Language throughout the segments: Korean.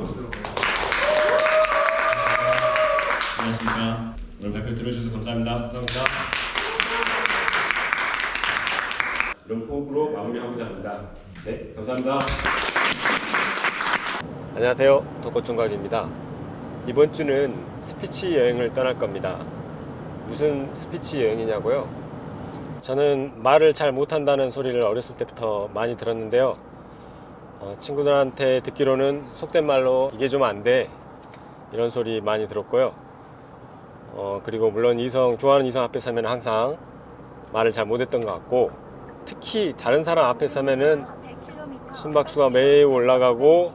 모시도록 하겠습니다. 안녕하십니까. 오늘 발표 들어주셔서 감사합니다. 감사합니다. 이런 호흡으로 마무리하고자 합니다. 네, 감사합니다. 안녕하세요. 독거총각입니다. 이번 주는 스피치 여행을 떠날 겁니다. 무슨 스피치 여행이냐고요? 저는 말을 잘 못한다는 소리를 어렸을 때부터 많이 들었는데요. 친구들한테 듣기로는 속된 말로 이게 좀 안 돼, 이런 소리 많이 들었고요. 그리고 물론 좋아하는 이성 앞에 서면 항상 말을 잘 못했던 것 같고, 특히 다른 사람 앞에 서면은 심박수가 매우 올라가고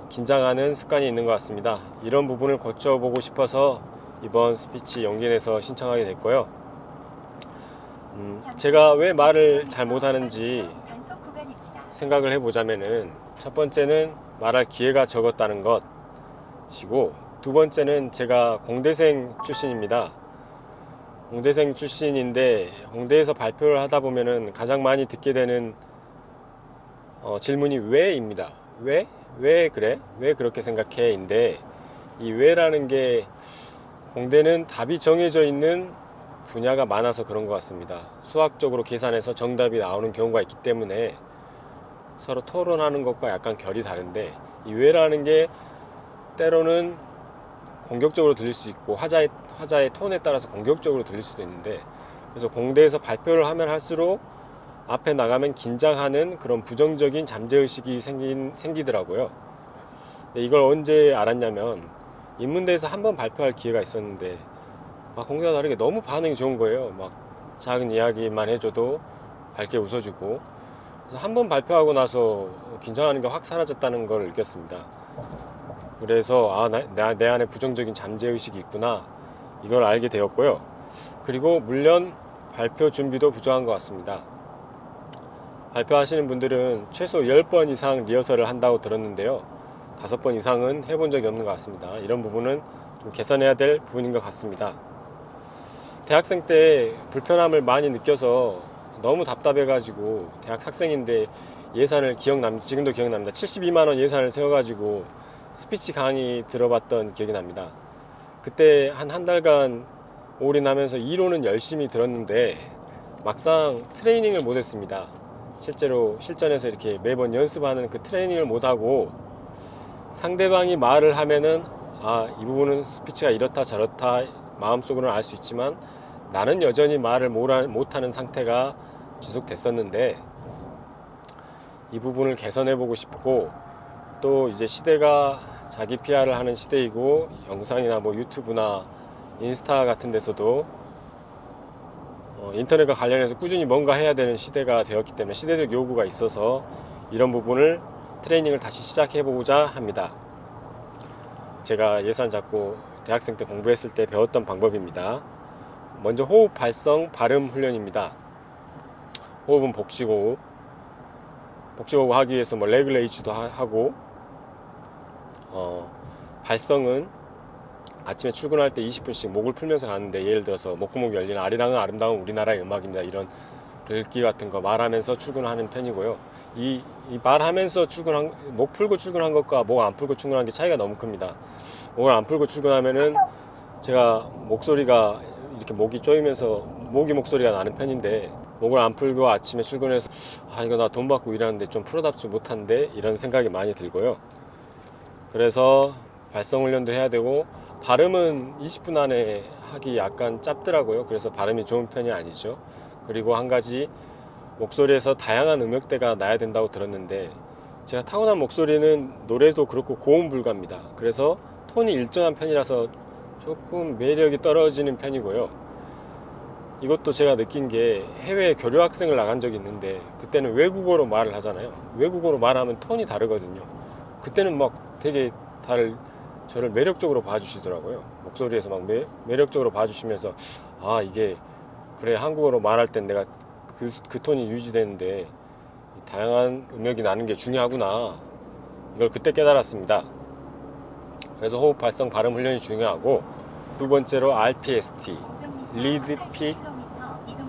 긴장하는 습관이 있는 것 같습니다. 이런 부분을 고쳐보고 싶어서 이번 스피치 용기 내서 신청하게 됐고요. 제가 왜 말을 잘 못하는지 생각을 해보자면은, 첫 번째는 말할 기회가 적었다는 것이고, 두 번째는 제가 공대생 출신입니다. 공대생 출신인데 공대에서 발표를 하다 보면은 가장 많이 듣게 되는 질문이 왜입니다. 왜 그래? 왜 그렇게 생각해? 인데, 이 왜라는 게, 공대는 답이 정해져 있는 분야가 많아서 그런 것 같습니다. 수학적으로 계산해서 정답이 나오는 경우가 있기 때문에 서로 토론하는 것과 약간 결이 다른데, 이 왜라는 게 때로는 공격적으로 들릴 수 있고 화자의 톤에 따라서 공격적으로 들릴 수도 있는데, 그래서 공대에서 발표를 하면 할수록 앞에 나가면 긴장하는 그런 부정적인 잠재의식이 생기더라고요. 근데 이걸 언제 알았냐면, 인문대에서 한번 발표할 기회가 있었는데 공대와 다르게 너무 반응이 좋은 거예요. 막 작은 이야기만 해줘도 밝게 웃어주고, 그래서 한번 발표하고 나서 긴장하는 게 확 사라졌다는 걸 느꼈습니다. 그래서 내 안에 부정적인 잠재의식이 있구나, 이걸 알게 되었고요. 그리고 물론 발표 준비도 부족한 것 같습니다. 발표하시는 분들은 최소 10번 이상 리허설을 한다고 들었는데요, 5번 이상은 해본 적이 없는 것 같습니다. 이런 부분은 좀 개선해야 될 부분인 것 같습니다. 대학생 때 불편함을 많이 느껴서 너무 답답해가지고, 대학 학생인데 예산을 지금도 기억납니다. 72만원 예산을 세워가지고 스피치 강의 들어봤던 기억이 납니다. 그때 한 달간 올인하면서 이론은 열심히 들었는데 막상 트레이닝을 못했습니다. 실제로 실전에서 이렇게 매번 연습하는 그 트레이닝을 못하고, 상대방이 말을 하면은 이 부분은 스피치가 이렇다 저렇다 마음속으로는 알 수 있지만 나는 여전히 말을 못하는 상태가 지속됐었는데, 이 부분을 개선해 보고 싶고, 또 이제 시대가 자기 PR을 하는 시대이고, 영상이나 유튜브나 인스타 같은 데서도 인터넷과 관련해서 꾸준히 뭔가 해야 되는 시대가 되었기 때문에, 시대적 요구가 있어서 이런 부분을 트레이닝을 다시 시작해 보고자 합니다. 제가 예산 잡고 대학생 때 공부했을 때 배웠던 방법입니다. 먼저 호흡, 발성, 발음 훈련입니다. 호흡은 복식호흡 하기 위해서 레글레이즈도 하고, 발성은 아침에 출근할 때 20분씩 목을 풀면서 가는데, 예를 들어서 목구멍이 열리는 아리랑은 아름다운 우리나라의 음악입니다, 이런 글귀 같은 거 말하면서 출근하는 편이고요. 이 말하면서 목 풀고 출근한 것과 목 안 풀고 출근한 게 차이가 너무 큽니다. 목을 안 풀고 출근하면은 제가 목소리가 이렇게 목이 조이면서 목소리가 나는 편인데, 목을 안 풀고 아침에 출근해서 이거 나 돈 받고 일하는데 좀 풀어답지 못한데, 이런 생각이 많이 들고요. 그래서 발성 훈련도 해야 되고, 발음은 20분 안에 하기 약간 짧더라고요. 그래서 발음이 좋은 편이 아니죠. 그리고 한 가지, 목소리에서 다양한 음역대가 나야 된다고 들었는데, 제가 타고난 목소리는 노래도 그렇고 고음 불가입니다. 그래서 톤이 일정한 편이라서 조금 매력이 떨어지는 편이고요. 이것도 제가 느낀 게, 해외 교류 학생을 나간 적이 있는데 그때는 외국어로 말을 하잖아요. 외국어로 말하면 톤이 다르거든요. 그때는 막 되게 다들 저를 매력적으로 봐주시더라고요. 목소리에서 막 매력적으로 봐주시면서, 이게 그래, 한국어로 말할 땐 내가 그 톤이 유지되는데 다양한 음역이 나는 게 중요하구나, 이걸 그때 깨달았습니다. 그래서 호흡, 발성, 발음 훈련이 중요하고, 두 번째로 RPST, Read, Pick,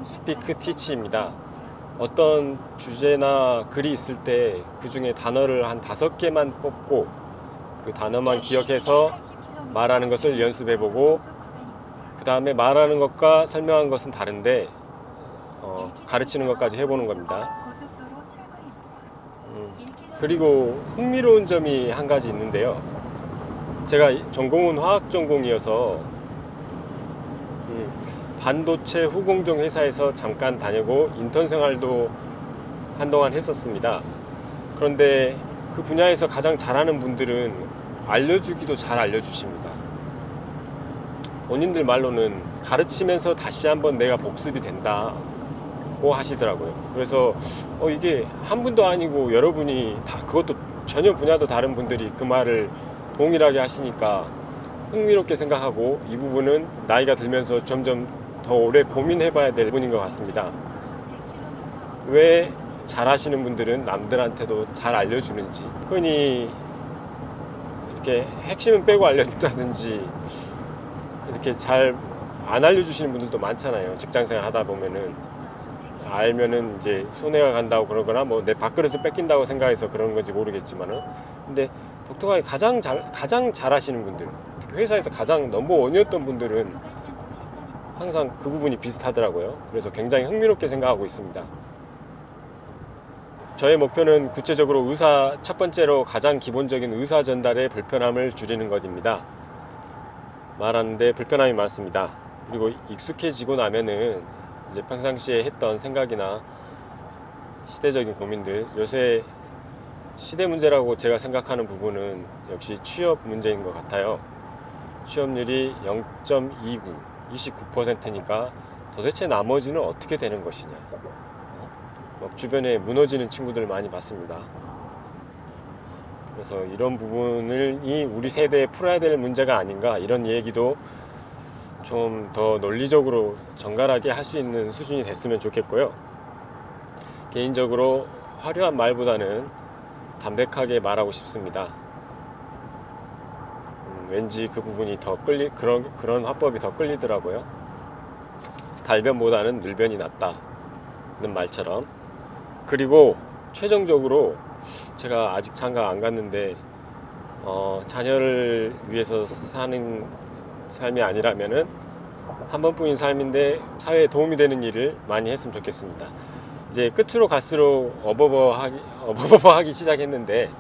Speak, Teach입니다. 어떤 주제나 글이 있을 때 그 중에 단어를 한 5개만 뽑고 그 단어만 기억해서 말하는 것을 연습해보고 그 다음에 말하는 것과 설명한 것은 다른데 가르치는 것까지 해보는 겁니다. 그리고 흥미로운 점이 한 가지 있는데요. 제가 전공은 화학 전공이어서 반도체 후공정 회사에서 잠깐 다니고 인턴 생활도 한동안 했었습니다. 그런데 그 분야에서 가장 잘하는 분들은 알려주기도 잘 알려주십니다. 본인들 말로는 가르치면서 다시 한번 내가 복습이 된다고 하시더라고요. 그래서 이게 한 분도 아니고 여러분이 다, 그것도 전혀 분야도 다른 분들이 그 말을 동일하게 하시니까 흥미롭게 생각하고 이 부분은 나이가 들면서 점점 더 오래 고민해봐야 될 부분인 것 같습니다. 왜 잘하시는 분들은 남들한테도 잘 알려주는지, 흔히 이렇게 핵심은 빼고 알려준다든지 이렇게 잘 안 알려주시는 분들도 많잖아요. 직장생활 하다 보면은 알면은 이제 손해가 간다고 그러거나 뭐 내 밥그릇을 뺏긴다고 생각해서 그러는 건지 모르겠지만은, 근데 독특하게 가장 잘하시는 분들, 특히 회사에서 가장 넘버원이었던 분들은 항상 그 부분이 비슷하더라고요. 그래서 굉장히 흥미롭게 생각하고 있습니다. 저의 목표는 구체적으로 첫 번째로 가장 기본적인 의사 전달의 불편함을 줄이는 것입니다. 말하는데 불편함이 많습니다. 그리고 익숙해지고 나면은 이제 평상시에 했던 생각이나 시대적인 고민들, 요새 시대 문제라고 제가 생각하는 부분은 역시 취업 문제인 것 같아요. 취업률이 0.29, 29%니까 도대체 나머지는 어떻게 되는 것이냐. 주변에 무너지는 친구들 많이 봤습니다. 그래서 이런 부분이 우리 세대에 풀어야 될 문제가 아닌가, 이런 얘기도 좀 더 논리적으로 정갈하게 할 수 있는 수준이 됐으면 좋겠고요. 개인적으로 화려한 말보다는 담백하게 말하고 싶습니다. 왠지 그 부분이 더 그런 화법이 더 끌리더라고요. 달변보다는 늘변이 낫다는 말처럼. 그리고 최종적으로 제가 아직 장가 안 갔는데 자녀를 위해서 사는 삶이 아니라면은 한 번뿐인 삶인데 사회에 도움이 되는 일을 많이 했으면 좋겠습니다. 이제 끝으로 갈수록 어버버하기 시작했는데,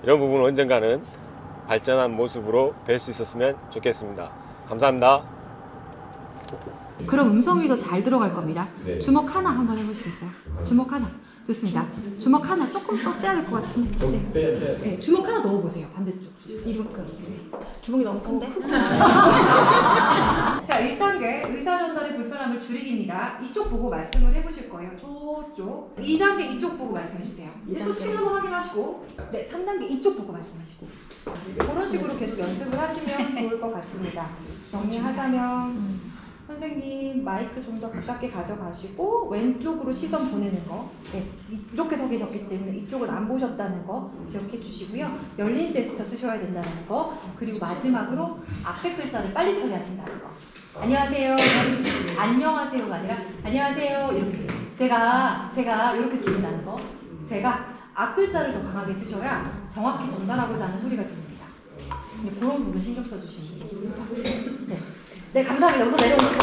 이런 부분 언젠가는 발전한 모습으로 뵐 수 있었으면 좋겠습니다. 감사합니다. 그럼 음성이 더 잘 들어갈 겁니다. 네. 주먹 하나 한번 해보시겠어요? 주먹 하나. 좋습니다. 주먹 하나 조금 더 떼야 될 것 같은데. 네, 주먹 하나 넣어보세요. 반대쪽. 이만큼. 주먹이 너무 큰데? 자, 1단계 의사 전달의 불편함을 줄이기입니다. 이쪽 보고 말씀을 해보실 거예요. 저쪽. 2단계 이쪽 보고 말씀해주세요. 또 스크린 한번 확인하시고, 네, 3단계 이쪽 보고 말씀하시고. 그런 식으로 계속 연습을 하시면 좋을 것 같습니다. 정리하자면 선생님 마이크 좀 더 가깝게 가져가시고 왼쪽으로 시선 보내는 거, 네, 이렇게 서 계셨기 때문에 이쪽은 안 보셨다는 거 기억해 주시고요. 열린 제스처 쓰셔야 된다는 거, 그리고 마지막으로 앞에 글자를 빨리 처리하신다는 거. 안녕하세요. 안녕하세요가 아니라 안녕하세요 이렇게. 제가 이렇게 쓰신다는 거. 제가 앞 글자를 더 강하게 쓰셔야 정확히 전달하고자 하는 소리가 들립니다. 그런 부분 신경 써주시면 되겠습니다. 네, 감사합니다. 우선 내려오시고.